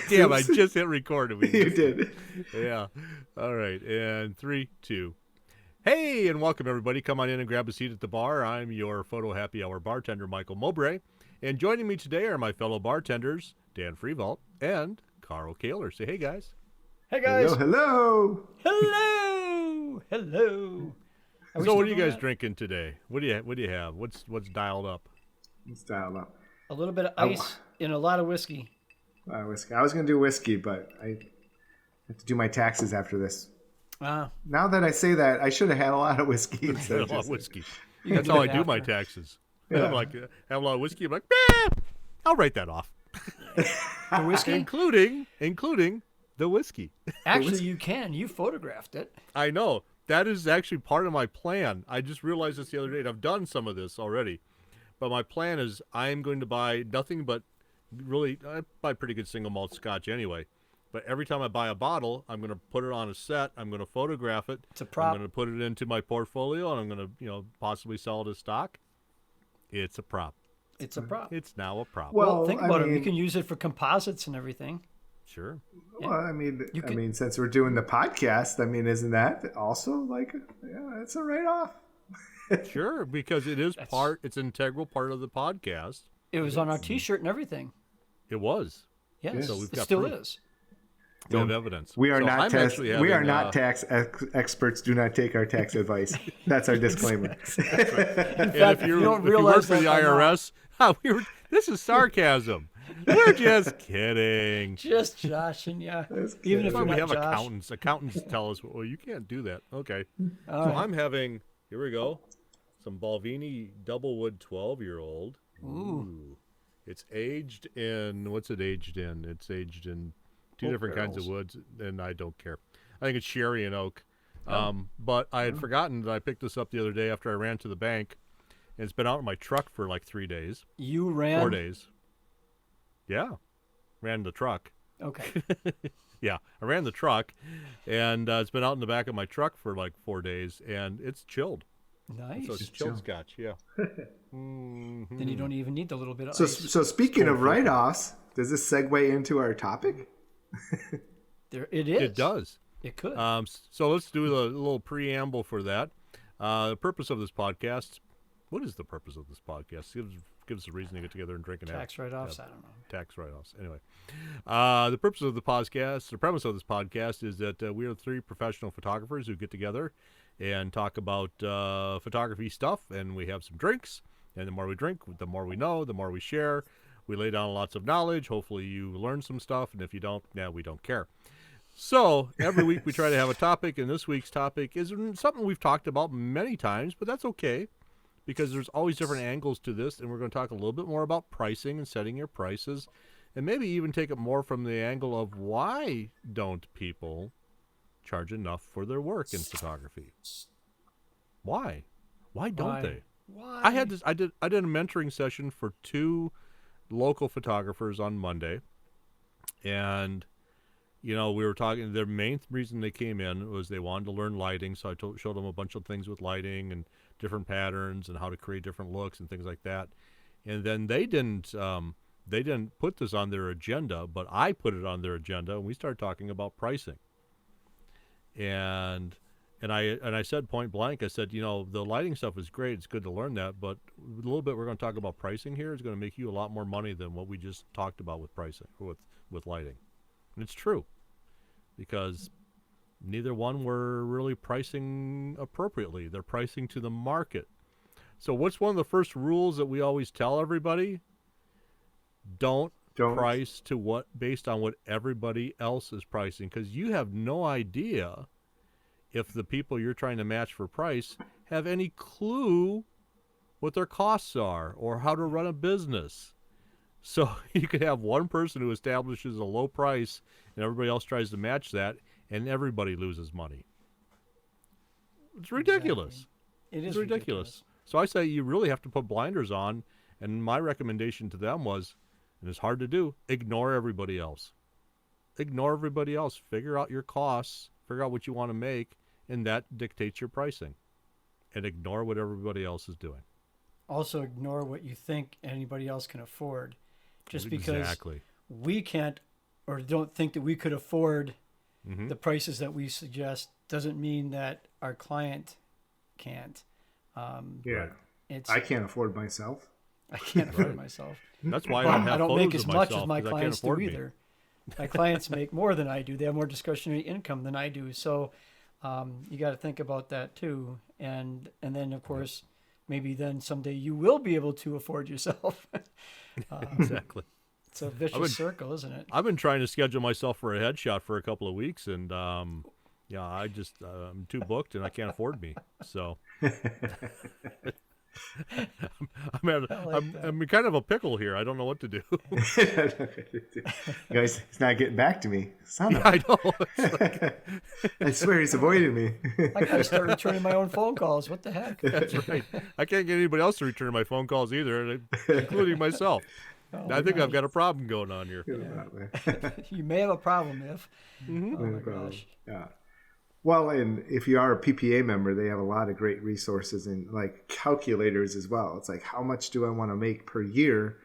Damn, I just hit record. You did. Yeah. All right. And 3, 2. Hey, and welcome, everybody. Come on in and grab a seat at the bar. I'm your Photo Happy Hour bartender, Michael Mowbray. And joining me today are my fellow bartenders, Dan Frievalt and Carl Caylor. Say hey, guys. Hey, guys. Hello. Hello. Hello. So what are you guys drinking today? What do you have? What's dialed up? It's dialed up. A little bit of ice and a lot of whiskey. Whiskey. I was going to do whiskey, but I have to do my taxes after this. Now that I say that, I should have had a lot of whiskey. Instead a lot of whiskey. That's how I do my taxes. Yeah. I'm like, have a lot of whiskey. I'm like, I'll write that off. The whiskey? including the whiskey. Actually, you can. You photographed it. I know. That is actually part of my plan. I just realized this the other day, and I've done some of this already. But my plan is I'm going to buy nothing but really, I buy pretty good single malt scotch anyway. But every time I buy a bottle, I'm going to put it on a set. I'm going to photograph it. It's a prop. I'm going to put it into my portfolio, and I'm going to, possibly sell it as stock. It's a prop. It's a prop. It's now a prop. Well, think about it. You can use it for composites and everything. Sure. Well, I mean, since we're doing the podcast, isn't that also like, it's a write-off? Sure, because it is it's an integral part of the podcast. It was on our T-shirt and everything. It was. Yes, so we've it got still proof. is. We have evidence. We are so not tax experts. Do not take our tax advice. That's our disclaimer. In fact, if you work for the IRS, this is sarcasm. We're just kidding. Just joshing, yeah. Even if we not have Josh. accountants. Accountants tell us, well, you can't do that. Okay. All so right. I'm having, here we go, some Balvenie Doublewood 12-year-old. Ooh. It's aged in, what's it aged in? It's aged in two different kinds of woods, and I don't care. I think it's sherry and oak. But I had forgotten that I picked this up the other day after I ran to the bank, and it's been out in my truck for like 3 days. You ran? 4 days. Yeah. Ran the truck. Okay. Yeah, I ran the truck, and it's been out in the back of my truck for like 4 days, and it's chilled. Nice. So it's chilled scotch, yeah. Then you don't even need the little bit of ice. So speaking of write-offs, does this segue into our topic? It is. It does. It could. So let's do a little preamble for that. The purpose of this podcast. What is the purpose of this podcast? Give us a reason to get together and drink and tax write-offs. I don't know. Tax write-offs. Anyway, the purpose of the podcast, the premise of this podcast, is that we are 3 professional photographers who get together and talk about photography stuff, and we have some drinks. And the more we drink, the more we know, the more we share. We lay down lots of knowledge. Hopefully you learn some stuff, and if you don't, we don't care. So every week we try to have a topic, and this week's topic is something we've talked about many times, but that's okay, because there's always different angles to this, and we're going to talk a little bit more about pricing and setting your prices, and maybe even take it more from the angle of why don't people charge enough for their work in photography? Why don't they? Why? I did a mentoring session for 2 local photographers on Monday, and we were talking. Their main reason they came in was they wanted to learn lighting, so I showed them a bunch of things with lighting and different patterns and how to create different looks and things like that. And then they didn't put this on their agenda, but I put it on their agenda, and we started talking about pricing. And I said point blank, I said, the lighting stuff is great. It's good to learn that, but a little bit we're going to talk about pricing here is going to make you a lot more money than what we just talked about with pricing, with lighting. And it's true, because neither one were really pricing appropriately. They're pricing to the market. So what's one of the first rules that we always tell everybody? Don't price to based on what everybody else is pricing, because you have no idea if the people you're trying to match for price have any clue what their costs are or how to run a business. So you could have one person who establishes a low price and everybody else tries to match that, and everybody loses money. It's ridiculous. Exactly. It's ridiculous. So I say you really have to put blinders on, and my recommendation to them was, and it's hard to do, ignore everybody else. Ignore everybody else. Figure out your costs, figure out what you want to make, and that dictates your pricing. And ignore what everybody else is doing. Also ignore what you think anybody else can afford. Just because we can't or don't think that we could afford the prices that we suggest doesn't mean that our client can't. Yeah. I can't afford myself. I can't afford myself. That's why I don't make as much myself, as my clients do either. My clients make more than I do. They have more discretionary income than I do. So you got to think about that too. And then, of course, maybe then someday you will be able to afford yourself. Exactly. It's a vicious circle, isn't it? I've been trying to schedule myself for a headshot for a couple of weeks, and I'm too booked, and I can't afford me. So I'm in kind of a pickle here. I don't know what to do. Guys, he's not getting back to me. Son of I know. I swear he's avoiding me. I gotta start returning my own phone calls. What the heck? That's right. I can't get anybody else to return my phone calls either, including myself. I think I've got a problem going on here. Yeah. You may have a problem if. Oh my gosh. Yeah. Well, and if you are a PPA member, they have a lot of great resources and like calculators as well. It's like, how much do I want to make per year?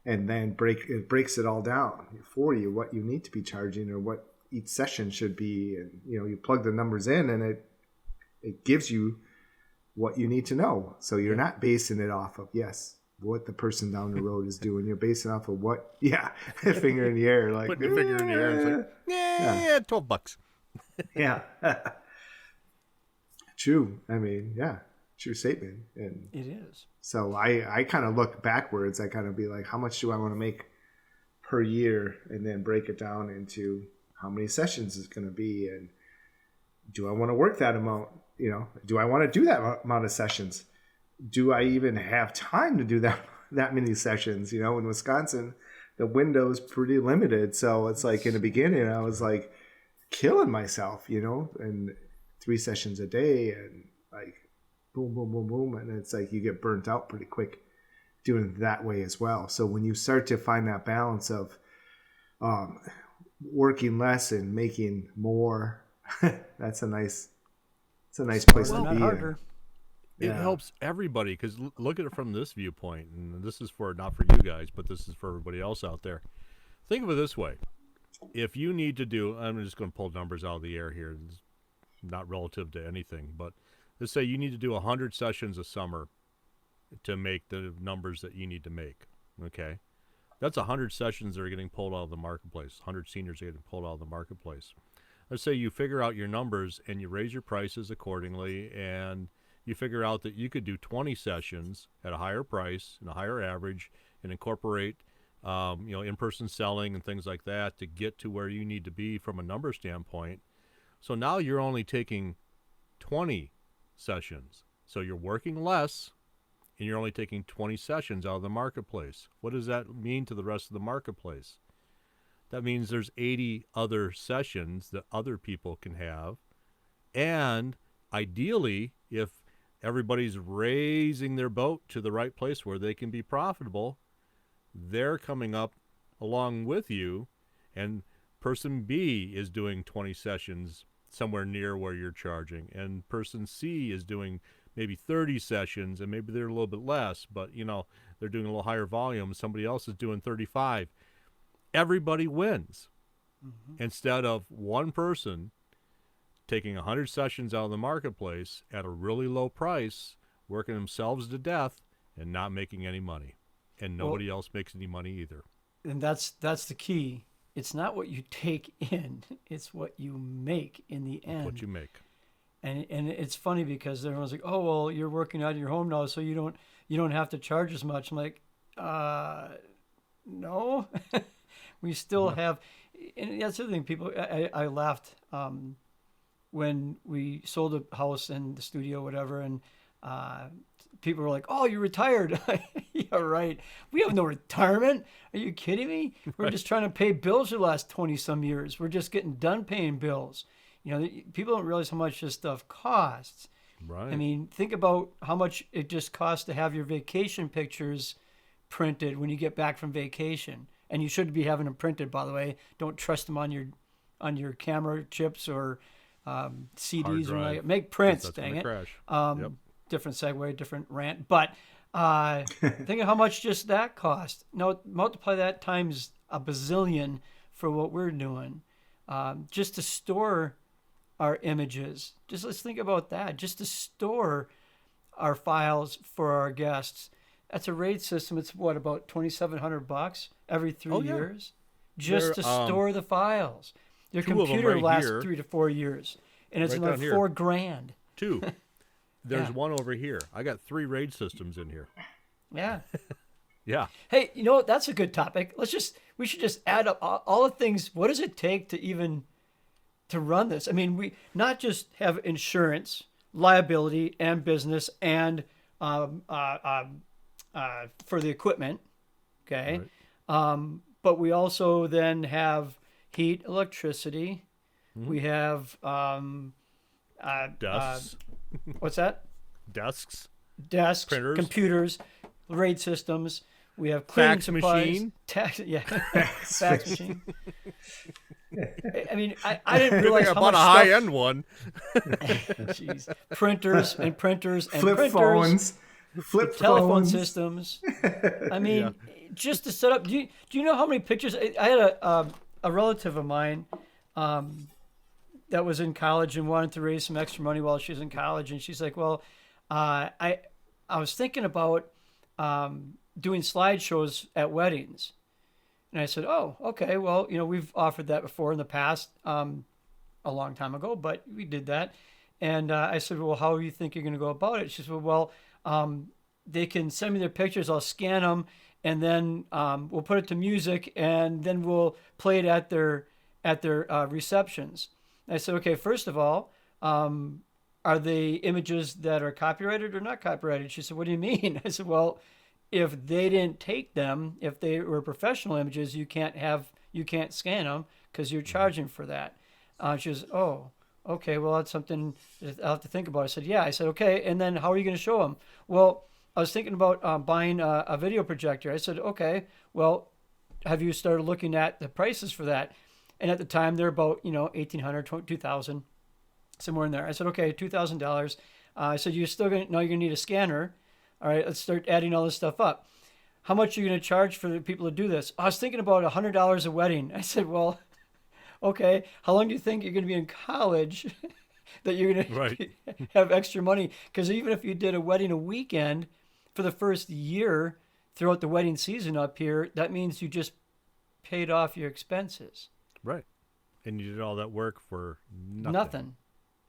And then it breaks it all down for you, what you need to be charging or what each session should be. And, you plug the numbers in and it gives you what you need to know. So you're not basing it off of, what the person down the road is doing. You're basing off of finger in the air. Like, putting your finger in the air and it's like, $12. Yeah. True. I mean, true statement. And it is. So I kind of look backwards. I kind of be like, how much do I want to make per year? And then break it down into how many sessions it's going to be. And do I want to work that amount? Do I want to do that amount of sessions? Do I even have time to do that many sessions? In Wisconsin, the window's pretty limited. So it's like in the beginning, I was like killing myself, and 3 sessions a day and like boom, boom, boom, boom. And it's like you get burnt out pretty quick doing it that way as well. So when you start to find that balance of working less and making more, that's a nice place to be in. It helps everybody because look at it from this viewpoint, and this is not for you guys, but this is for everybody else out there. Think of it this way. If you need to do, I'm just going to pull numbers out of the air here, it's not relative to anything, but let's say you need to do 100 sessions a summer to make the numbers that you need to make, okay? That's 100 sessions that are getting pulled out of the marketplace. 100 seniors are getting pulled out of the marketplace. Let's say you figure out your numbers and you raise your prices accordingly, and you figure out that you could do 20 sessions at a higher price and a higher average and incorporate in-person selling and things like that to get to where you need to be from a number standpoint. So now you're only taking 20 sessions. So you're working less and you're only taking 20 sessions out of the marketplace. What does that mean to the rest of the marketplace? That means there's 80 other sessions that other people can have. And ideally, if everybody's raising their boat to the right place where they can be profitable, they're coming up along with you, and person B is doing 20 sessions somewhere near where you're charging, and person C is doing maybe 30 sessions, and maybe they're a little bit less, but they're doing a little higher volume. Somebody else is doing 35. Everybody wins. Instead of one person taking 100 sessions out of the marketplace at a really low price, working themselves to death and not making any money. And nobody else makes any money either. And that's the key. It's not what you take in, it's what you make in the end. What you make. And it's funny because everyone's like, "Oh, well, you're working out of your home now, so you don't have to charge as much." I'm like, no. We still have, and that's the other thing. People, I laughed when we sold a house and the studio, whatever, and people were like, "Oh, you retired?" Yeah, right. We have no retirement. Are you kidding me? We're just trying to pay bills for the last 20-some years. We're just getting done paying bills. People don't realize how much this stuff costs. Right. I mean, think about how much it just costs to have your vacation pictures printed when you get back from vacation. And you should be having them printed, by the way. Don't trust them on your camera chips or CDs or like. Make prints, dang it. Yep. Different segue, different rant. But think of how much just that cost. Now multiply that times a bazillion for what we're doing. Just to store our images. Just let's think about that. Just to store our files for our guests. That's a RAID system. It's what, about $2,700 every 3 years, just to store the files. Your computer lasts 3 to 4 years, and it's another $4,000. Two. There's one over here. I got 3 RAID systems in here. Yeah. Yeah. Hey, you know what? That's a good topic. We should just add up all the things. What does it take to run this? I mean, we not just have insurance, liability, and business, and for the equipment, okay? Right. But we also then have heat, electricity. Mm-hmm. We have desks. What's that? Desks, printers, computers, RAID systems. We have cleaning fax supplies, machine. Fax machine. I mean, I didn't realize how much a high-end one. Jeez. Printers and flip phones, telephone systems. I mean, just to set up. Do you know how many pictures? I had a relative of mine that was in college and wanted to raise some extra money while she was in college, and she's like, "Well, I was thinking about doing slideshows at weddings." And I said, "Oh, okay. Well, we've offered that before in the past, a long time ago, but we did that." And I said, "Well, how do you think you're going to go about it?" She said, "Well, they can send me their pictures. I'll scan them, and then we'll put it to music, and then we'll play it at their receptions." And I said, "Okay, first of all, are they images that are copyrighted or not copyrighted?" She said, "What do you mean?" I said, "Well, if they didn't take them, if they were professional images, you can't scan them because you're charging for that." She goes, "Oh, okay, well, that's something I'll have to think about." I said, "Yeah." I said, "Okay, and then how are you going to show them?" "Well, I was thinking about buying a video projector." I said, "Okay, well, have you started looking at the prices for that?" And at the time, they're about, $1,800, $2,000, somewhere in there. I said, "Okay, $2,000. I said, "You're still going to need a scanner. All right, let's start adding all this stuff up. How much are you going to charge for the people to do this?" "I was thinking about $100 a wedding." I said, "Well, okay, how long do you think you're going to be in college that you're going to have extra money?" Because even if you did a wedding a weekend for the first year throughout the wedding season up here, that means you just paid off your expenses. Right. And you did all that work for nothing. Nothing.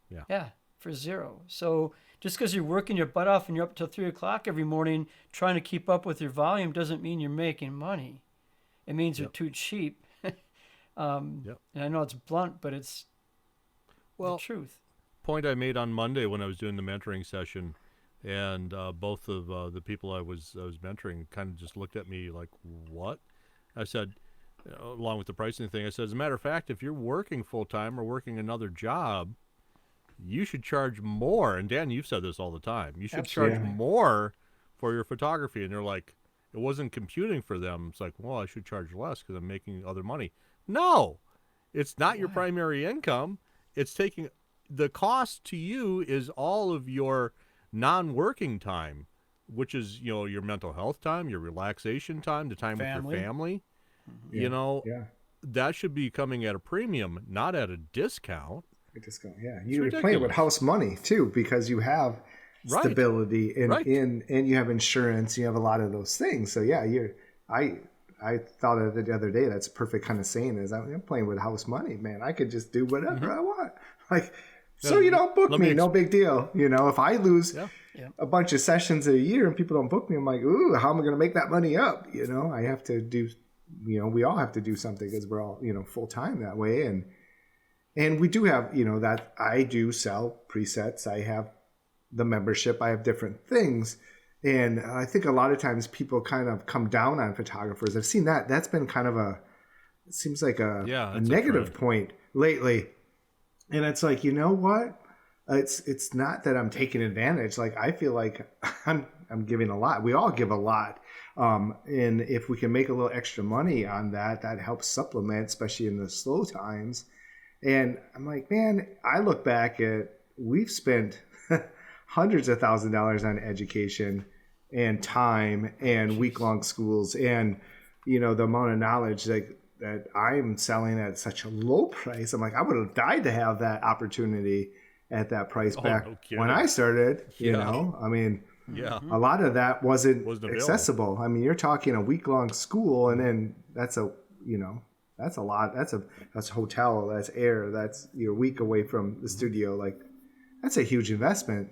Yeah. Yeah, for zero. So just because you're working your butt off and you're up till 3 o'clock every morning trying to keep up with your volume doesn't mean you're making money. It means you're too cheap. And I know it's blunt, but it's the truth. Point I made on Monday when I was doing the mentoring session, and both of the people I was mentoring kind of just looked at me like, "What?" I said, along with the pricing thing, I said, as a matter of fact, if you're working full-time or working another job, you should charge more. And Dan, you've said this all the time. You should charge more for your photography. And they're like, it wasn't computing for them. It's like, well, I should charge less because I'm making other money. No, it's not your primary income. It's taking the cost to you is all of your non-working time, which is, your mental health time, your relaxation time, the time with your family. Mm-hmm. That should be coming at a premium, not at a discount. Yeah. You're playing with house money too, because you have stability and you have insurance. You have a lot of those things. So yeah, I thought of it the other day. That's a perfect kind of saying is I'm playing with house money, man. I could just do whatever I want. Like, so you don't book me, no big deal. If I lose a bunch of sessions a year and people don't book me, I'm like, ooh, how am I going to make that money up? I have to do, we all have to do something because we're all, full time that way. And we do have, that I do sell presets. I have the membership. I have different things. And I think a lot of times people kind of come down on photographers. I've seen that. That's been kind of it seems like a negative point lately. And it's like, you know what? It's not that I'm taking advantage. Like, I feel like I'm giving a lot. We all give a lot. And if we can make a little extra money on that, that helps supplement, especially in the slow times. And I'm like, man, I look back at, we've spent hundreds of $1,000s on education and time and week-long schools. And, the amount of knowledge that I'm selling at such a low price. I'm like, I would have died to have that opportunity at that price back no kidding. when I started, Yeah. I mean, Yeah. a lot of that wasn't Available. accessible. I mean, you're talking a week-long school, and then that's a lot. That's a hotel, that's air, that's you're a week away from the studio. Like, that's a huge investment.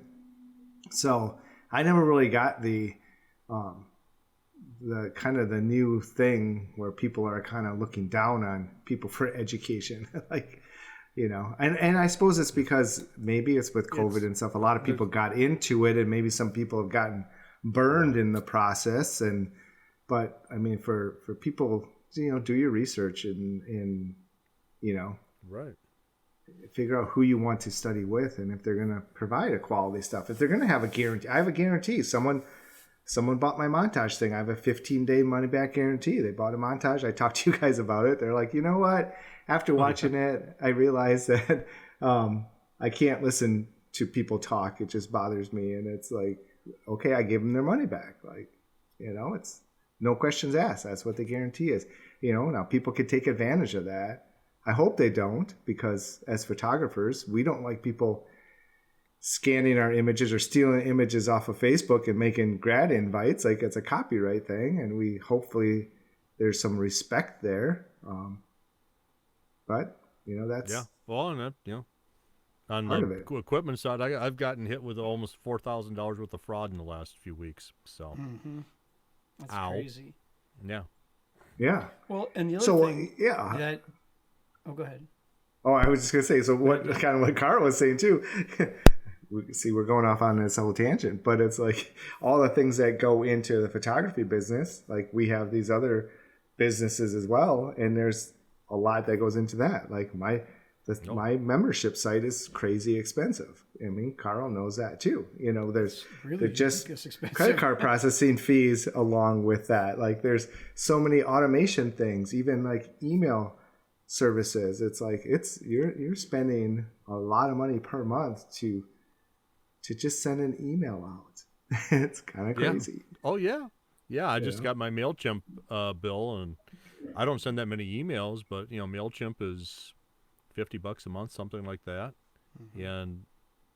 So I never really got the kind of the new thing where people are kind of looking down on people for education. Like, and I suppose it's because maybe it's with COVID and stuff. A lot of people got into it, and maybe some people have gotten burned in the process. But I mean, for people, do your research and Right. figure out who you want to study with, and if they're going to provide a quality stuff. If they're going to have a guarantee, I have a guarantee. Someone bought my montage thing. I have a 15-day money-back guarantee. They bought a montage. I talked to you guys about it. They're like, you know what? After watching it, I realized that I can't listen to people talk. It just bothers me. And it's like, okay, I give them their money back. Like, it's no questions asked. That's what the guarantee is. Now people could take advantage of that. I hope they don't, because as photographers, we don't like people scanning our images or stealing images off of Facebook and making grad invites. Like, it's a copyright thing, and hopefully there's some respect there. But that's Well, and that on part the of it. equipment side, I've gotten hit with almost $4,000 worth of fraud in the last few weeks. So, That's Ow. crazy. yeah. Yeah. Well, and the other So thing that, go ahead. Oh, I was just gonna say. So what Carl was saying too. We're going off on this whole tangent, but it's like all the things that go into the photography business. Like, we have these other businesses as well, and there's a lot that goes into that. Like, my membership site is crazy expensive. I mean, Carl knows that too. There's just credit card processing fees along with that. Like, there's so many automation things, even like email services. It's like you're spending a lot of money per month to just send an email out. It's kind of crazy. Oh yeah. I just got my MailChimp bill, and I don't send that many emails, but MailChimp is $50 a month, something like that. And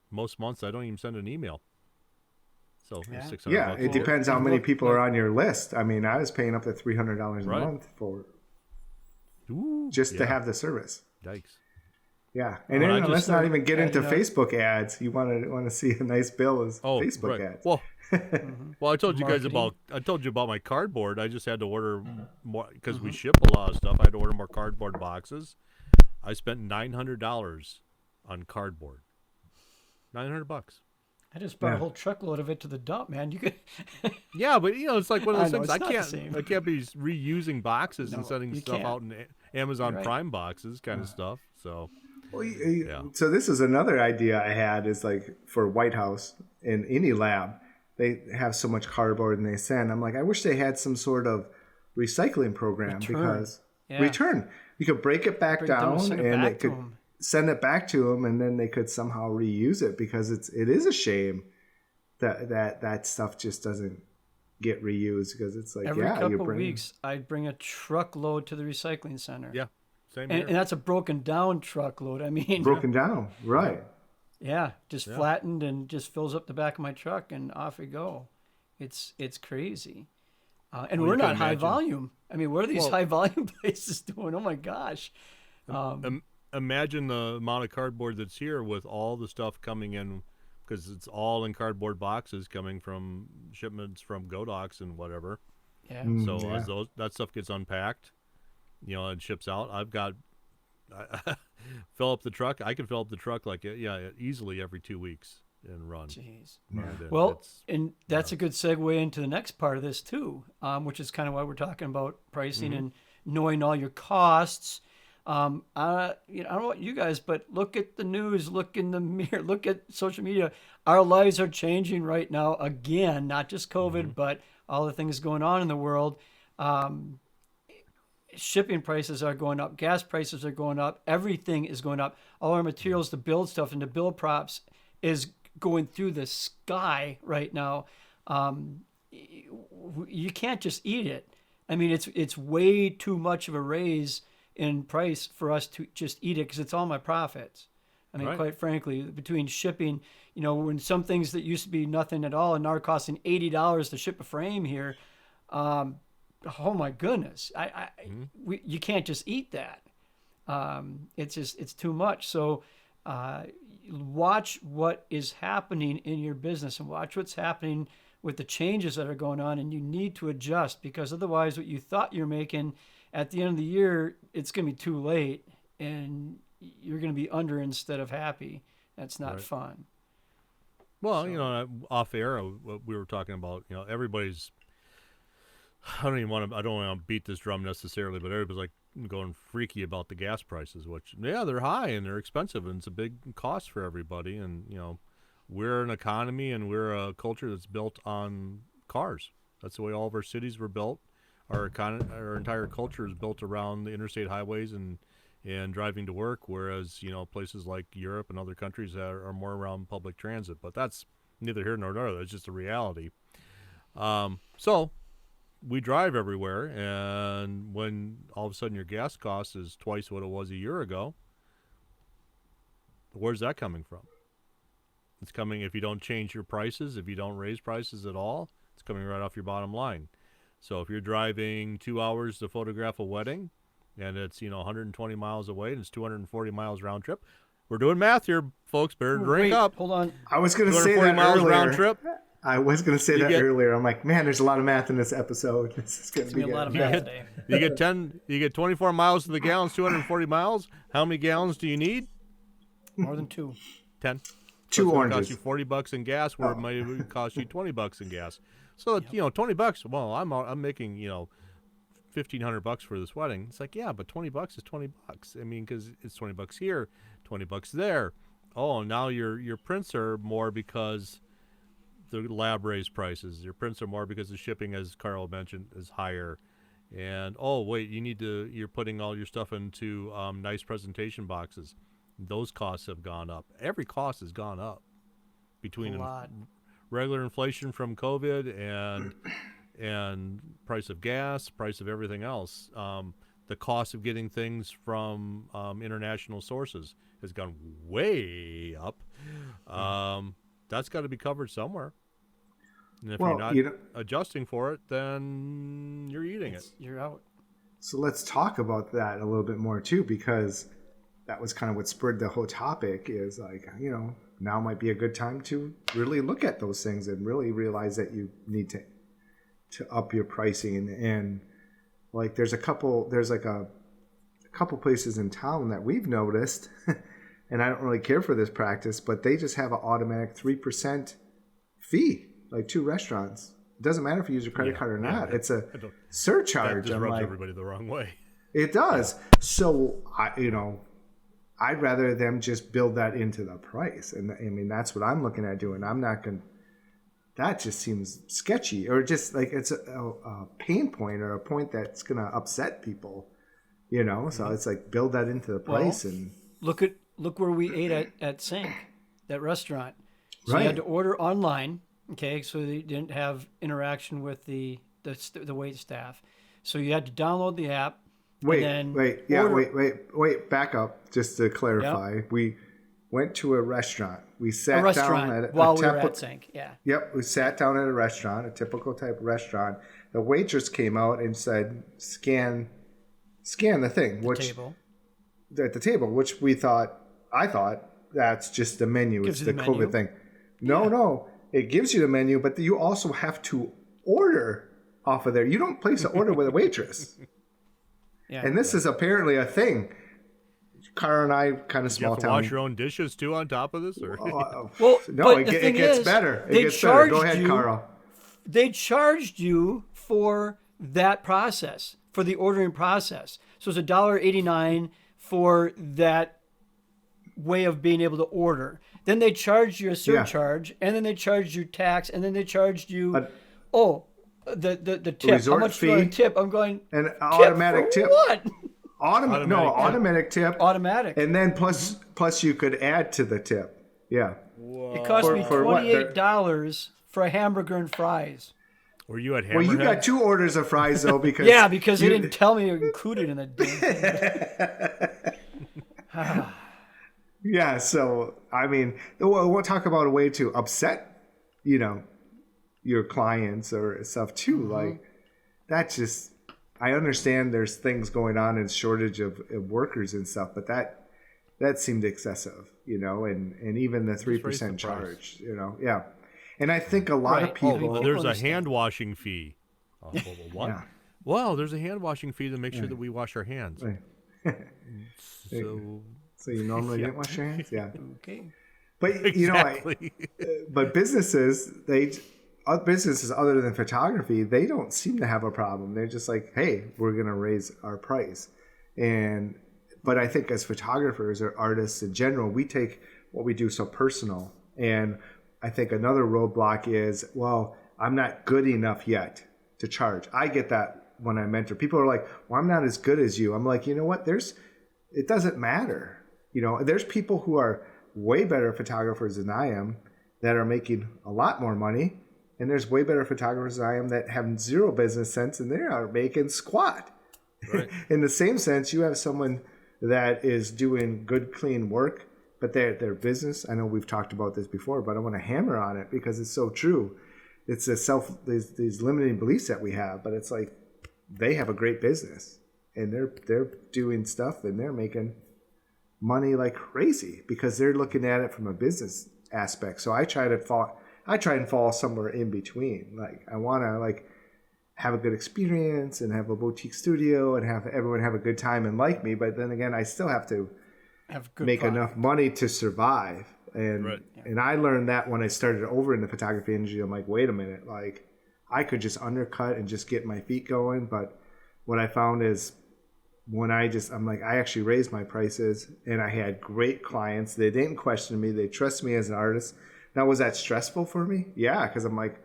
most months I don't even send an email. So it's $600. Yeah, it depends how many people are on your list. I mean, I was paying up to $300 a month for to have the service. Yikes. Yeah, and then let's not even get into Facebook ads. You want to see a nice bill as Facebook ads. Well, well, I told you guys about my cardboard. I just had to order more because we ship a lot of stuff. I had to order more cardboard boxes. I spent $900 on cardboard. $900. I just brought a whole truckload of it to the dump, man. You could. Yeah, but it's like one of those things. I can't be reusing boxes and sending stuff out in Amazon Prime boxes, kind of stuff. So. Well, so this is another idea I had, is like for White House in any lab, they have so much cardboard and they send. I'm like, I wish they had some sort of recycling program because return. You could break it back down and it could send it back to them, and then they could somehow reuse it, because it is a shame that stuff just doesn't get reused, because it's like every couple of weeks I'd bring a truckload to the recycling center. Yeah. Same here. And that's a broken down truckload. I mean, broken down, right? Yeah, just flattened and just fills up the back of my truck, and off we go. It's crazy, and we're not high volume. I mean, what are these high volume places doing? Oh my gosh! Imagine the amount of cardboard that's here with all the stuff coming in, because it's all in cardboard boxes coming from shipments from Godox and whatever. Yeah. So as that stuff gets unpacked, and ships out, I fill up the truck. I can fill up the truck easily every 2 weeks and run. Jeez. Well, and that's a good segue into the next part of this too, which is kind of why we're talking about pricing and knowing all your costs. I don't know about you guys, but look at the news, look in the mirror, look at social media. Our lives are changing right now again, not just COVID, but all the things going on in the world. Shipping prices are going up, gas prices are going up, everything is going up. All our materials to build stuff and to build props is going through the sky right now. You can't just eat it. I mean, it's way too much of a raise in price for us to just eat it because it's all my profits. I mean, Right. quite frankly, between shipping, when some things that used to be nothing at all and now are costing $80 to ship a frame here, oh my goodness, you can't just eat that. It's too much. So watch what is happening in your business and watch what's happening with the changes that are going on, and you need to adjust, because otherwise what you thought you're making at the end of the year, it's going to be too late and you're going to be under instead of happy. That's not Right. fun. Well, off air, we were talking about, everybody's, I don't want to beat this drum necessarily, but everybody's like going freaky about the gas prices, which, yeah, they're high and they're expensive and it's a big cost for everybody. And, we're an economy and we're a culture that's built on cars. That's the way all of our cities were built. Our entire culture is built around the interstate highways and driving to work, whereas, places like Europe and other countries are more around public transit. But that's neither here nor there. That's just a reality. So we drive everywhere, and when all of a sudden your gas cost is twice what it was a year ago, where's that coming from? It's coming, if you don't change your prices, if you don't raise prices at all, it's coming right off your bottom line. So if you're driving 2 hours to photograph a wedding, and it's 120 miles away, and it's 240 miles round trip. We're doing math here, folks. Better drink Wait, up. hold on. I was going to say 240 that miles earlier. round trip. I was going to say You that get- earlier. I'm like, man, there's a lot of math in this episode. This is going It's to be going to be a lot of good. math today. You get 24 miles to the gallons, 240 miles. How many gallons do you need? More than 2. 10. Two So it's gonna oranges. cost you $40 in gas, where it might even cost you $20 in gas. So $20. Well, I'm making $1,500 for this wedding. It's like, yeah, but $20 is $20. I mean, because it's $20 here, $20 there. Oh, now your prints are more because the lab raised prices. Your prints are more because the shipping, as Carl mentioned, is higher. And oh wait, you're putting all your stuff into nice presentation boxes. Those costs have gone up. Every cost has gone up between A lot. regular inflation from COVID and price of gas, price of everything else. The cost of getting things from international sources has gone way up. That's got to be covered somewhere. And if Well, you're not adjusting for it, then you're eating it. You're out. So let's talk about that a little bit more too, because that was kind of what spurred the whole topic. Is like, now might be a good time to really look at those things and really realize that you need to up your pricing. And like, there's a couple places in town that we've noticed, and I don't really care for this practice, but they just have an automatic 3% fee, like 2 restaurants. It doesn't matter if you use your credit card or not. It's a surcharge. That just I'm rubs like, everybody the wrong way. it does. So I'd rather them just build that into the price. And I mean, that's what I'm looking at doing. I'm not going to, that just seems sketchy, or just like it's a pain point, or a point that's going to upset people, So it's like, build that into the price. Well, and Look where we ate at Sink, that restaurant. So Right. you had to order online, okay? So they didn't have interaction with the wait staff. So you had to download the app. wait, back up just to clarify. Yep. We went to a restaurant. We sat A restaurant down at while we were at Sink, yeah. Yep, we sat down at a restaurant, a typical type of restaurant. The waitress came out and said, "Scan the thing," at the table, which I thought that's just the menu. Gives It's you the the COVID menu. thing. No, it gives you the menu, but you also have to order off of there. You don't place an order with a waitress, Yeah. and this is apparently a thing. Cara and I, kind of Do you small have to town. wash your own dishes too on top of this? Or? Well, No, but the it thing gets is, better. It they gets better. Go charged ahead, you- Carl. They charged you for that process, for the ordering process. So it's $1.89 for that way of being able to order. Then they charged you a surcharge, and then they charged you tax, and then they charged you the tip. How resort much do you want fee, to tip? I'm going An tip automatic for tip. What? Automatic tip. Automatic. And then plus you could add to the tip. Yeah. It cost me For what? $28 for a hamburger and fries. Were you at Hammerhead? Well, you got 2 orders of fries though, because Yeah, because they didn't tell me it was included in the damn thing. Yeah, so I mean, we'll talk about a way to upset, your clients or stuff too. Mm-hmm. Like that just, I understand there's things going on and shortage of workers and stuff, but that seemed excessive, and even the 3% charge, yeah. And I think a lot of people. There's a hand washing fee. What? Yeah. Well, there's a hand washing fee to make sure that we wash our hands. Right. So you normally didn't wash your hands? Yeah. Okay. But Exactly. but businesses other than photography, they don't seem to have a problem. They're just like, hey, we're gonna raise our price. But I think as photographers or artists in general, we take what we do so personal. And I think another roadblock is, well, I'm not good enough yet to charge. I get that when I mentor. People are like, well, I'm not as good as you. I'm like, you know what? It doesn't matter. There's people who are way better photographers than I am that are making a lot more money. And there's way better photographers than I am that have zero business sense and they are making squat. Right. In the same sense, you have someone that is doing good, clean work, but their business, I know we've talked about this before, but I want to hammer on it because it's so true. It's these limiting beliefs that we have, but it's like they have a great business and they're doing stuff and they're making money like crazy because they're looking at it from a business aspect. So I try and fall somewhere in between. Like I want to have a good experience and have a boutique studio and have everyone have a good time and like me. But then again, I still have to make enough money to survive. And I learned that when I started over in the photography industry. I'm like, wait a minute, like I could just undercut and just get my feet going. But what I found is when I actually raised my prices and I had great clients. They didn't question me. They trust me as an artist. Now, was that stressful for me? Yeah, because I'm like,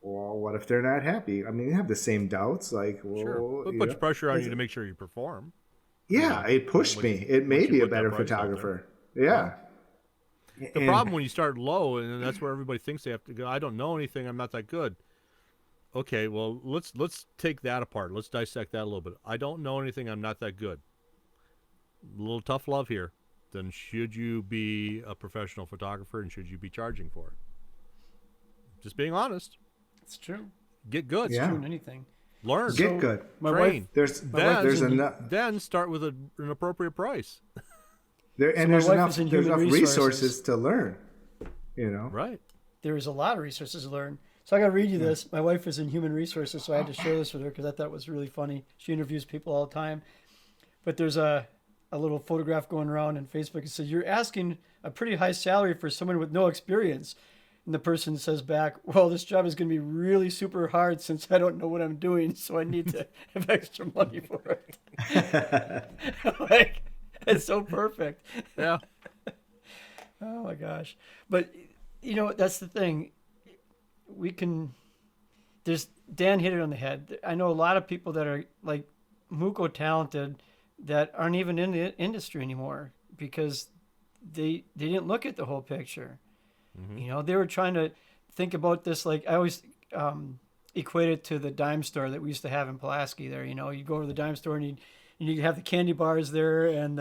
well, what if they're not happy? I mean, you have the same doubts. Like, well, sure. It puts pressure on you to make sure you perform. Yeah, it pushed me. It made me a better photographer. Yeah. The problem when you start low, and that's where everybody thinks they have to go, I don't know anything, I'm not that good. Okay, well, let's take that apart. Let's dissect that a little bit. I don't know anything, I'm not that good. A little tough love here. Then should you be a professional photographer and should you be charging for it? Just being honest. It's true. Get good. It's true in anything. Learn. Get good. Train. Then start with an appropriate price. There's enough resources to learn. Right. There's a lot of resources to learn. So I got to read you this. My wife is in human resources, so I had to share this with her because I thought it was really funny. She interviews people all the time. But there's a little photograph going around on Facebook. It says, you're asking a pretty high salary for someone with no experience. And the person says back, well, this job is going to be really super hard since I don't know what I'm doing, so I need to have extra money for it. Like, it's so perfect. Yeah. Oh, my gosh. But, that's the thing. Dan hit it on the head. I know a lot of people that are, like, Muko talented that aren't even in the industry anymore because they didn't look at the whole picture. Mm-hmm. They were trying to think about this. Like I always equate it to the dime store that we used to have in Pulaski there. You go to the dime store and you have the candy bars there and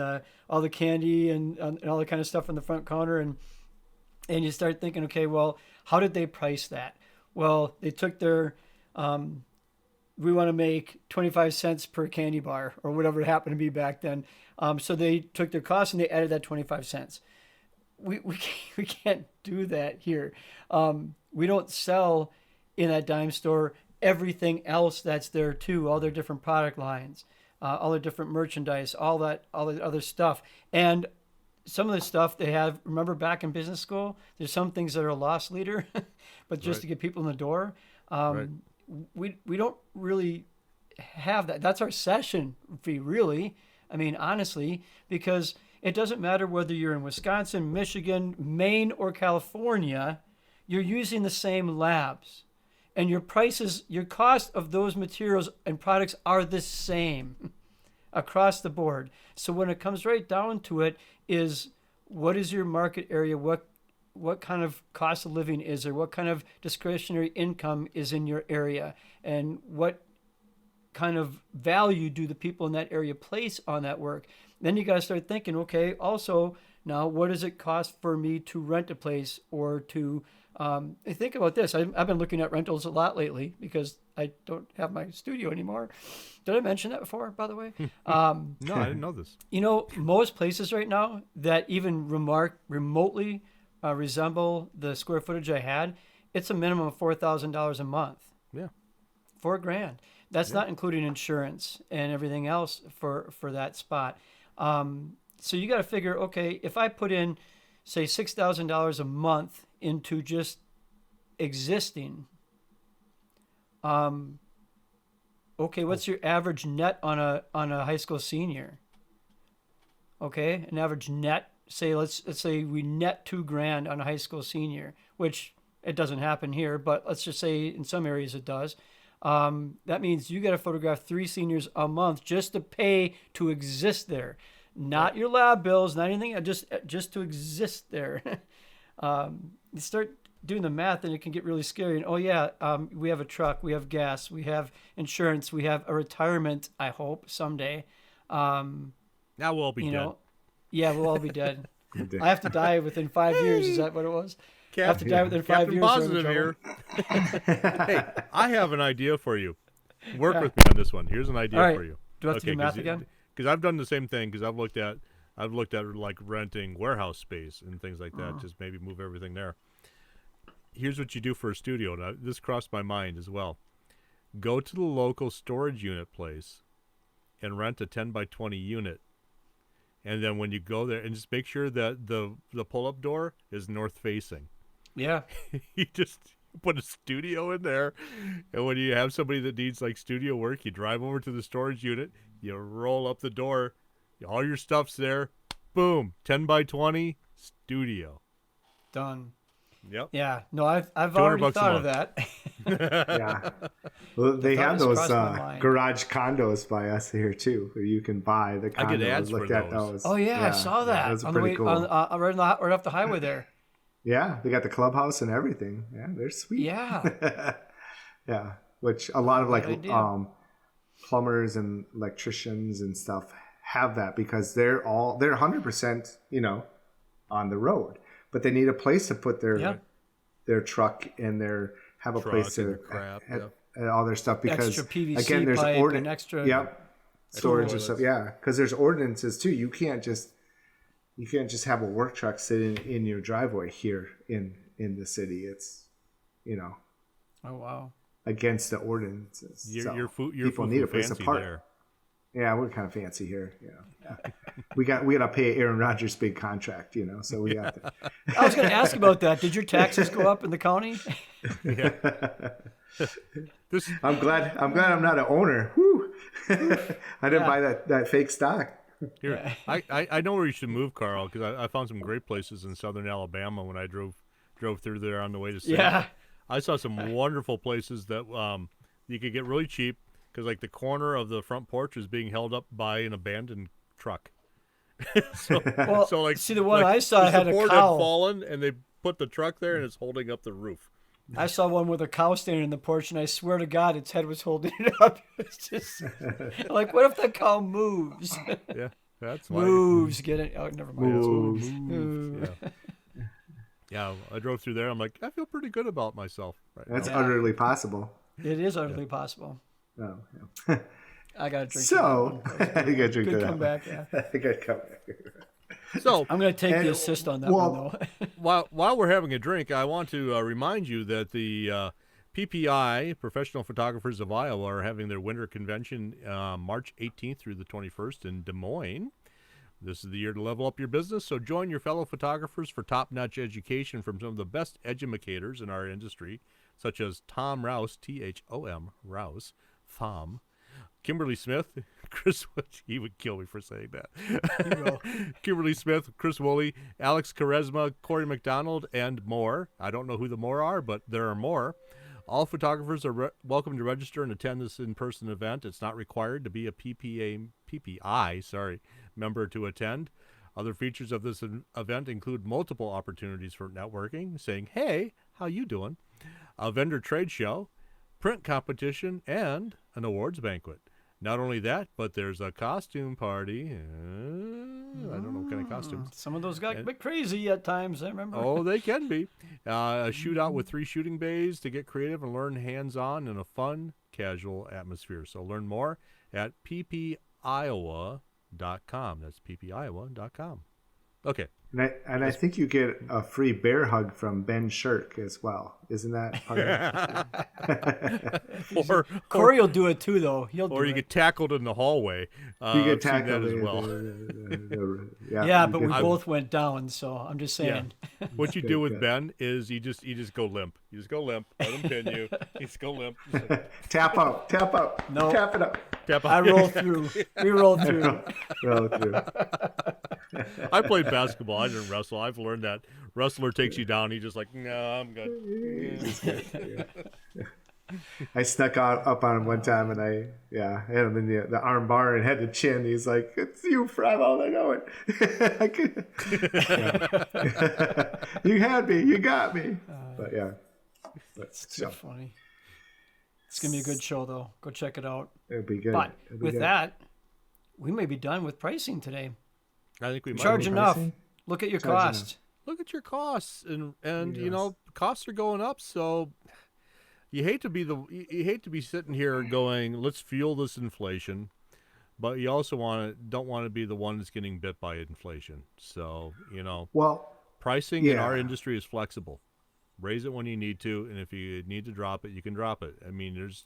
all the candy and all the kind of stuff on the front counter. And you start thinking, okay, well, how did they price that? Well, they took their, we want to make 25 cents per candy bar or whatever it happened to be back then. So they took their cost and they added that 25 cents. We can't do that here. We don't sell in that dime store everything else that's there too, all their different product lines, all their different merchandise, all the other stuff. And some of the stuff they have, remember back in business school, there's some things that are a loss leader, but just to get people in the door. We don't really have that. That's our session fee, really. I mean, honestly, because it doesn't matter whether you're in Wisconsin, Michigan, Maine, or California, you're using the same labs. And your prices, your cost of those materials and products are the same across the board. So when it comes right down to it is what is your market area? What what kind of cost of living is there, what kind of discretionary income is in your area, and what kind of value do the people in that area place on that work. Then you got to start thinking, okay, also now what does it cost for me to rent a place or to think about this. I've been looking at rentals a lot lately because I don't have my studio anymore. Did I mention that before, by the way? No, I didn't know this. You know, most places right now that even remotely resemble the square footage I had, it's a minimum of $4,000 a month. Yeah. $4,000. That's not including insurance and everything else for that spot. So you got to figure, okay, if I put in, say, $6,000 a month into just existing, okay, what's your average net on a high school senior? Okay, an average net, say let's say we net $2,000 on a high school senior, which it doesn't happen here, but let's just say in some areas it does. That means you got to photograph 3 seniors a month just to pay to exist there, not your lab bills, not anything, just to exist there. You start doing the math, and it can get really scary. And oh yeah, we have a truck, we have gas, we have insurance, we have a retirement. I hope someday. Now we'll all be dead. Yeah, we'll all be dead. I have to die within 5 years. Is that what it was? I have to die within 5 Captain years. Positive here. Hey, I have an idea for you. Work with me on this one. Here's an idea for you. Do I have to do math again? Because I've done the same thing. Because I've looked at like renting warehouse space and things like that. Just maybe move everything there. Here's what you do for a studio. Now, this crossed my mind as well. Go to the local storage unit place and rent a 10 by 20 unit. And then when you go there, and just make sure that the pull-up door is north facing. Yeah. You just put a studio in there, and when you have somebody that needs like studio work, you drive over to the storage unit, you roll up the door, all your stuff's there, boom, 10 by 20 studio. Done. Yep. Yeah. No, I've already thought of that. Yeah. Well, they have those garage condos by us here too, where you can buy the condos. I get ads for those. Oh yeah, I saw that. Those are on the pretty way, cool. right off the highway there. Yeah, they got the clubhouse and everything. Yeah, they're sweet. Yeah. Yeah, which a lot of plumbers and electricians and stuff have that because they're 100%, on the road, but they need a place to put their truck and have a place to all their stuff because extra PVC again there's pipe and extra storage and stuff. Yeah, because there's ordinances too. You can't just have a work truck sitting in your driveway here in the city. It's oh wow, against the ordinances. Your people need a place to park. There. Yeah, we're kind of fancy here. Yeah. we got to pay Aaron Rodgers' big contract, so we have to. I was going to ask about that. Did your taxes go up in the county? Yeah. I'm glad I'm not an owner. Whew. I didn't buy that fake stock. Here, I know where you should move, Carl, because I found some great places in southern Alabama when I drove through there on the way to St. Yeah. I saw some wonderful places that you could get really cheap because like the corner of the front porch is being held up by an abandoned truck. so see the one I saw had a cow. The support had fallen and they put the truck there and it's holding up the roof. I saw one with a cow standing in the porch, and I swear to God, its head was holding it up. It's just like, what if the cow moves? Yeah, that's moves. Get it? Oh, never mind. Moves. Yeah, I drove through there. I'm like, I feel pretty good about myself. Right That's utterly possible. It is utterly possible. Oh, yeah. I got to drink. So, you got to drink good that. Comeback. Yeah. I got to come back. So I'm going to take the assist on that one, though. while we're having a drink, I want to remind you that the PPI, Professional Photographers of Iowa, are having their winter convention March 18th through the 21st in Des Moines. This is the year to level up your business, so join your fellow photographers for top-notch education from some of the best educators in our industry, such as Tom Rouse, T-H-O-M, Rouse, Thom, Kimberly Smith, Chris, he would kill me for saying that. He will. Kimberly Smith, Chris Woolley, Alex Charisma, Corey McDonald, and more. I don't know who the more are, but there are more. All photographers are welcome to register and attend this in-person event. It's not required to be a PPI member to attend. Other features of this event include multiple opportunities for networking, saying, hey, how you doing? A vendor trade show, print competition, and an awards banquet. Not only that, but there's a costume party. I don't know what kind of costumes. Some of those got a bit crazy at times, I remember. Oh, they can be. A shootout with 3 shooting bays to get creative and learn hands-on in a fun, casual atmosphere. So learn more at ppiowa.com. That's ppiowa.com. Okay. And I think you get a free bear hug from Ben Shirk as well. Isn't that part of or Corey will do it too, though. Or you get tackled in the hallway. You get tackled as well. Yeah, but we both went down, so I'm just saying. Yeah. What you do with Ben is you just go limp. You just go limp. Let him pin you. You just go limp. Just like, tap up. No. Tap it up. Tap up. I rolled through. We rolled through. Roll through. I played basketball. I didn't wrestle. I've learned that wrestler takes you down. He's just like, no, I'm good. I snuck up on him one time, and I had him in the arm bar and had the chin. He's like, "It's you, Frievalt. I know it. You had me. You got me." But yeah, It's so funny. It's gonna be a good show, though. Go check it out. It'll be good. But with that, we may be done with pricing today. I think we might Charge be. enough. Look at your cost. Look at your costs, and you know, costs are going up. So you hate to be sitting here going, let's fuel this inflation, but you also don't want to be the one that's getting bit by inflation. So pricing in our industry is flexible. Raise it when you need to, and if you need to drop it, you can drop it. I mean, there's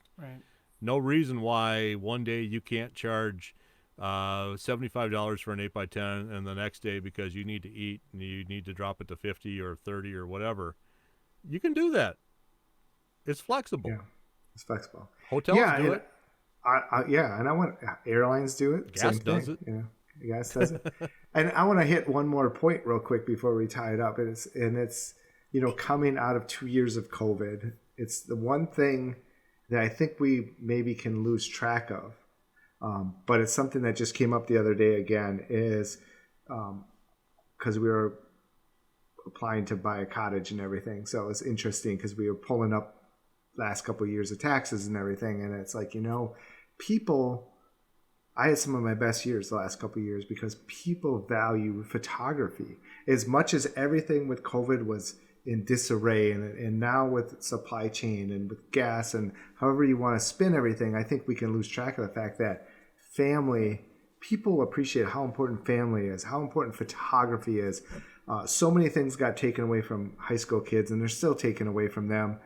no reason why one day you can't charge $75 for an 8x10, and the next day, because you need to eat and you need to drop it to 50 or 30 or whatever, you can do that. It's flexible. Yeah, it's flexible. Hotels do it. And I want airlines do it. Gas does it. Gas does it. And I want to hit one more point real quick before we tie it up. It's coming out of 2 years of COVID, it's the one thing that I think we maybe can lose track of. But it's something that just came up the other day again, is because we were applying to buy a cottage and everything. So it's interesting because we were pulling up last couple of years of taxes and everything. And it's like, people, I had some of my best years the last couple of years because people value photography as much as everything with COVID was in disarray, and now with supply chain and with gas and however you want to spin everything. I think we can lose track of the fact that people appreciate how important family is, how important photography is. So many things got taken away from high school kids, and they're still taken away from them.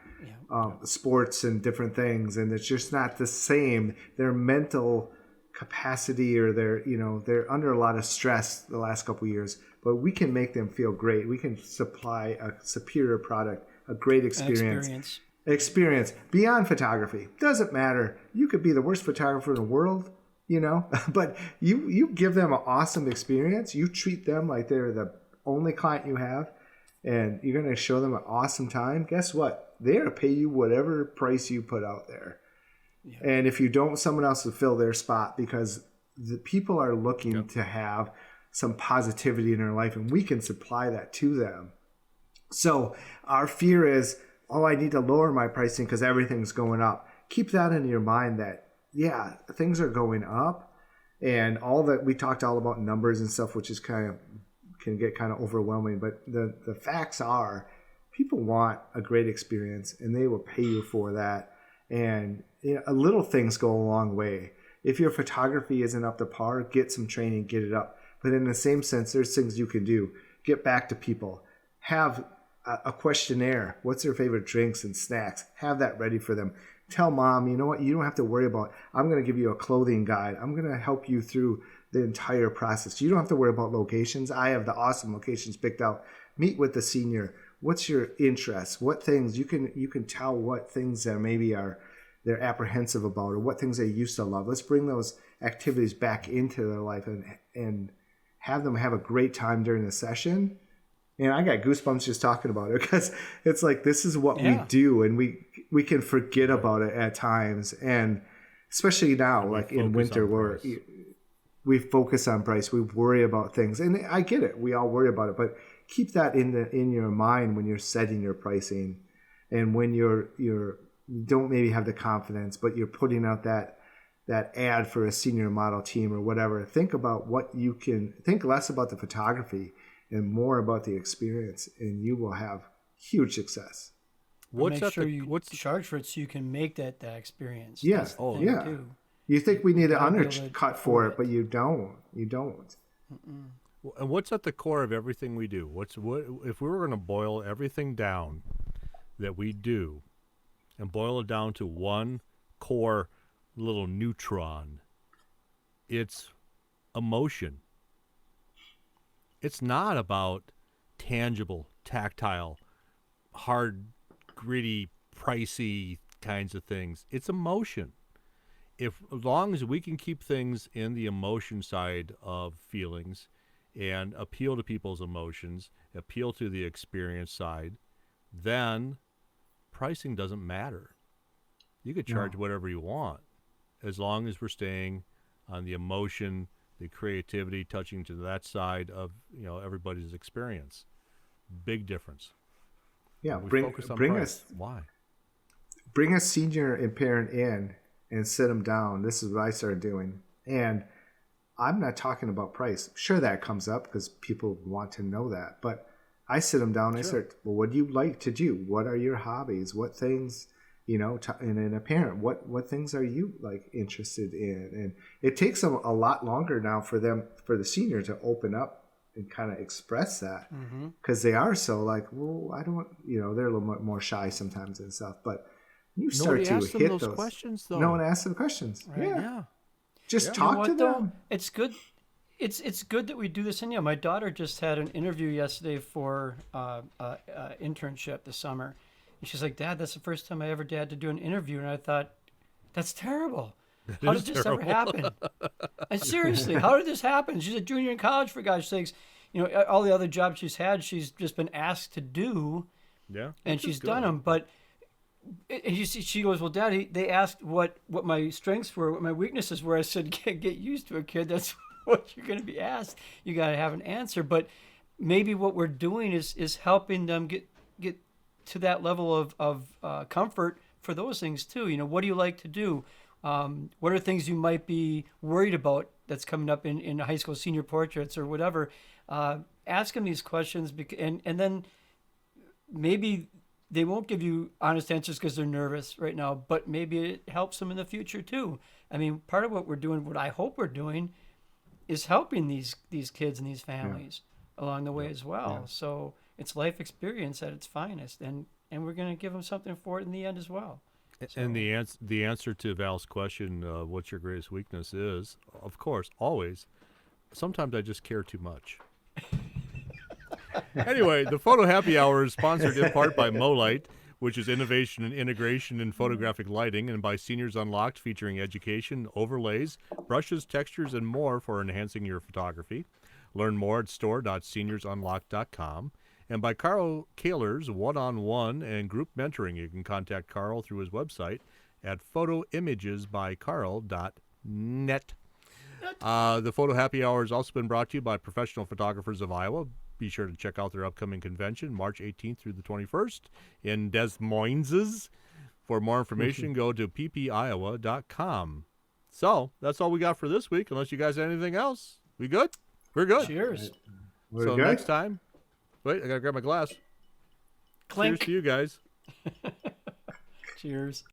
Sports and different things, and it's just not the same. Their mental capacity, or they're under a lot of stress the last couple of years, but we can make them feel great. We can supply a superior product, a great experience beyond photography. Doesn't matter. You could be the worst photographer in the world, but you give them an awesome experience. You treat them like they're the only client you have, and you're going to show them an awesome time. Guess what? They're going to pay you whatever price you put out there. Yeah. And if you don't, someone else will fill their spot, because the people are looking to have some positivity in their life, and we can supply that to them. So our fear is, I need to lower my pricing because everything's going up. Keep that in your mind that, things are going up, and all that we talked all about numbers and stuff, which is can get kind of overwhelming. But the facts are, people want a great experience, and they will pay you for that. And little things go a long way. If your photography isn't up to par, get some training, get it up. But in the same sense, there's things you can do. Get back to people. Have a questionnaire. What's their favorite drinks and snacks? Have that ready for them. Tell mom, you know what? You don't have to worry about it. I'm going to give you a clothing guide. I'm going to help you through the entire process. You don't have to worry about locations. I have the awesome locations picked out. Meet with the senior. What's your interest? What things you can tell, what things that maybe they're apprehensive about, or what things they used to love. Let's bring those activities back into their life and have them have a great time during the session. And I got goosebumps just talking about it, because it's like, this is what we do, and we can forget about it at times, and especially now, like in winter, where we focus on price, we worry about things, and I get it. We all worry about it, but keep that in your mind when you're setting your pricing, and when you don't maybe have the confidence, but you're putting out that ad for a senior model team or whatever. Think about what you can think less about the photography and more about the experience, and you will have huge success. Make sure you charge for it so you can make that experience. Yeah. That's the thing, too. You think we need an undercut for it, but you don't. You don't. And what's at the core of everything we do? What if we were going to boil everything down that we do and boil it down to one core little neutron? It's emotion. It's not about tangible, tactile, hard, gritty, pricey kinds of things. It's emotion. As long as we can keep things in the emotion side of feelings and appeal to people's emotions, appeal to the experience side, then pricing doesn't matter. You could charge whatever you want as long as we're staying on the emotion, the creativity, touching to that side of everybody's experience. Big difference. Yeah, bring a senior and parent in and sit them down. This is what I started doing. And I'm not talking about price. Sure, that comes up because people want to know that. But I sit them down and I start, well, what do you like to do? What are your hobbies? What things, and in a parent, what things are you like interested in? And it takes them a lot longer now for the senior to open up and kind of express that, because they are so like, well, I don't, they're a little more shy sometimes and stuff. But you start to hit those questions, though. No one asks them questions. Right. Yeah. Just talk to them. Though? It's good. It's good that we do this. And my daughter just had an interview yesterday for internship this summer, and she's like, "Dad, that's the first time I ever had to do an interview." And I thought, that's terrible. How did this ever happen? And seriously, how did this happen? She's a junior in college, for God's sakes. All the other jobs she's had, she's just been asked to do. Yeah, and she's done them, but. And she goes, well, Daddy, they asked what my strengths were, what my weaknesses were. I said, get used to it, kid. That's what you're going to be asked. You got to have an answer. But maybe what we're doing is helping them get to that level of comfort for those things too. What do you like to do? What are things you might be worried about that's coming up in high school senior portraits or whatever? Ask them these questions, and then maybe they won't give you honest answers because they're nervous right now, but maybe it helps them in the future too. I mean, part of what we're doing, what I hope we're doing, is helping these kids and these families along the way as well. Yeah. So it's life experience at its finest, and we're going to give them something for it in the end as well. So. And the answer to Val's question, what's your greatest weakness, is, of course, always, sometimes I just care too much. Anyway, the Photo Happy Hour is sponsored in part by MoLight, which is innovation and integration in photographic lighting, and by Seniors Unlocked, featuring education, overlays, brushes, textures, and more for enhancing your photography. Learn more at store.seniorsunlocked.com. And by Carl Caylor's one-on-one and group mentoring. You can contact Carl through his website at photoimagesbycarl.net. The Photo Happy Hour has also been brought to you by Professional Photographers of Iowa. Be sure to check out their upcoming convention, March 18th through the 21st in Des Moines. For more information, go to ppiowa.com. So that's all we got for this week, unless you guys have anything else. We good? We're good. Cheers. We're so good. Next time, wait, I got to grab my glass. Clink. Cheers to you guys. Cheers.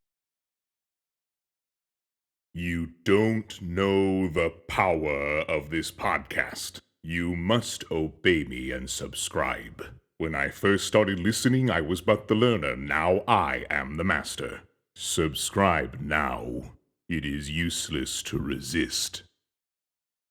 You don't know the power of this podcast. You must obey me and subscribe. When I first started listening, I was but the learner. Now I am the master. Subscribe now. It is useless to resist.